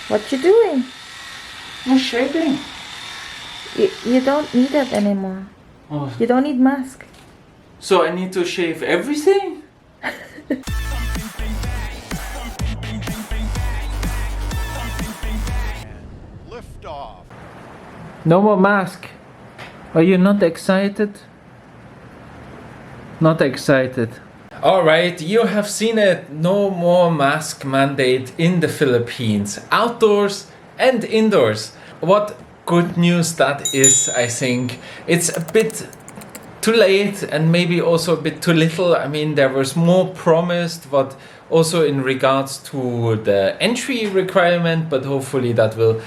What you doing? I'm shaving. You don't need it anymore. Oh, You don't need mask. so I need to shave everything? Lift off. No more mask. Are you not excited? Not excited. Alright, you have seen it. No more mask mandate in the Philippines. Outdoors and indoors. What good news that is, I think. It's a bit too late and maybe also a bit too little. I mean, there was more promised, but also in regards to the entry requirement, but hopefully that will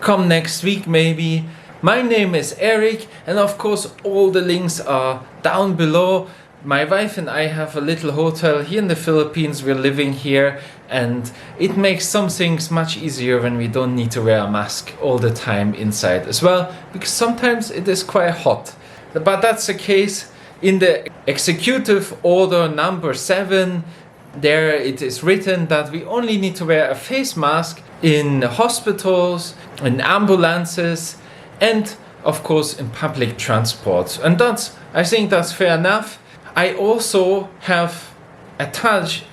come next week maybe. My name is Eric, and of course all the links are down below. My wife and I have a little hotel here in the Philippines. We're living here, and it makes some things much easier when we don't need to wear a mask all the time inside as well, because sometimes it is quite hot. But that's the case in the executive order number 7. There it is written that we only need to wear a face mask in hospitals, in ambulances, and of course in public transport. And I think that's fair enough. I also have attached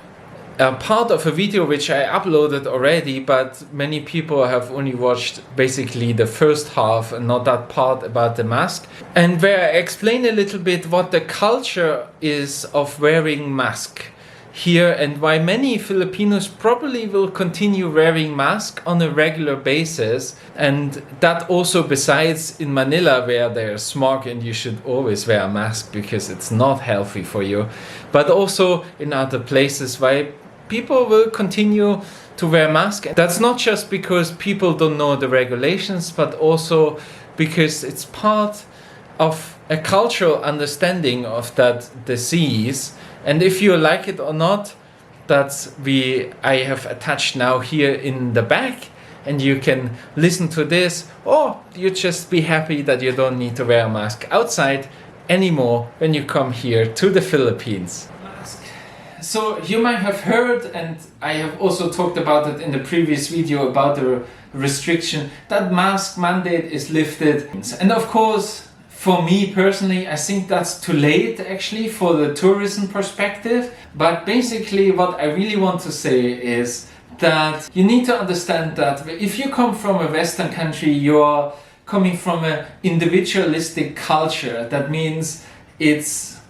a part of a video which I uploaded already, but many people have only watched basically the first half and not that part about the mask, and where I explain a little bit what the culture is of wearing mask here and why many Filipinos probably will continue wearing mask on a regular basis. And that also besides in Manila, where there's smog and you should always wear a mask because it's not healthy for you, but also in other places why people will continue to wear mask. That's not just because people don't know the regulations, but also because it's part of a cultural understanding of that disease. And if you like it or not, I have attached now here in the back, and you can listen to this, or you just be happy that you don't need to wear a mask outside anymore when you come here to the Philippines. Mask. So you might have heard, and I have also talked about it in the previous video about the restriction, that mask mandate is lifted. And of course, for me personally, I think that's too late actually for the tourism perspective. But basically what I really want to say is that you need to understand that if you come from a Western country, you're coming from an individualistic culture. That means it's,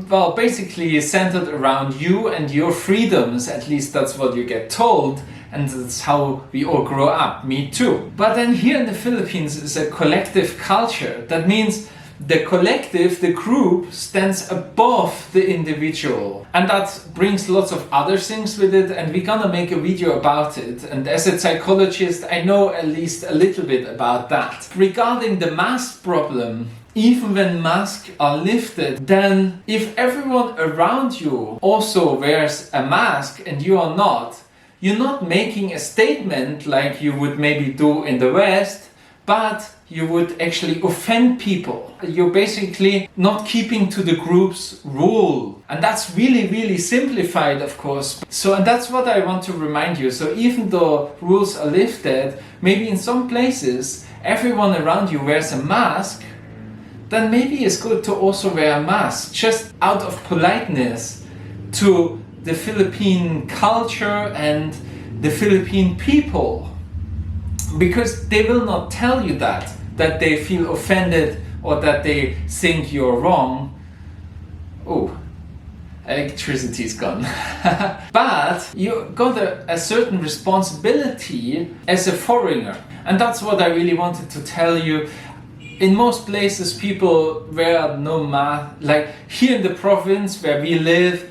well, basically centered around you and your freedoms. At least that's what you get told. And that's how we all grow up, me too. But then here in the Philippines is a collective culture. That means the collective, the group, stands above the individual. And that brings lots of other things with it, and we're gonna make a video about it. And as a psychologist, I know at least a little bit about that. Regarding the mask problem, even when masks are lifted, then if everyone around you also wears a mask and you are not, you're not making a statement like you would maybe do in the West, but you would actually offend people. You're basically not keeping to the group's rule. And that's really, really simplified, of course. So, and that's what I want to remind you. So even though rules are lifted, maybe in some places, everyone around you wears a mask, then maybe it's good to also wear a mask, just out of politeness to the Philippine culture and the Philippine people. Because they will not tell you that they feel offended or that they think you're wrong. Oh, electricity's gone. But you got a certain responsibility as a foreigner. And that's what I really wanted to tell you. In most places people wear no mask. Like here in the province where we live,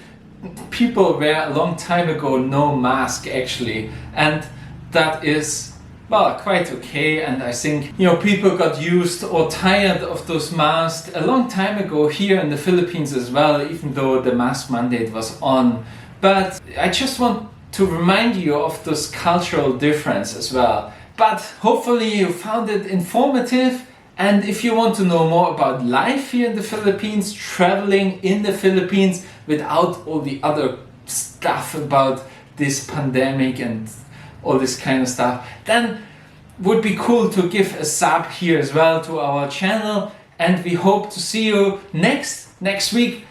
people wear a long time ago no mask actually. And that is, well, quite okay. And I think, people got used or tired of those masks a long time ago here in the Philippines as well, even though the mask mandate was on. But I just want to remind you of this cultural difference as well. But hopefully you found it informative. And if you want to know more about life here in the Philippines, traveling in the Philippines without all the other stuff about this pandemic and all this kind of stuff, then would be cool to give a sub here as well to our channel, and we hope to see you next week.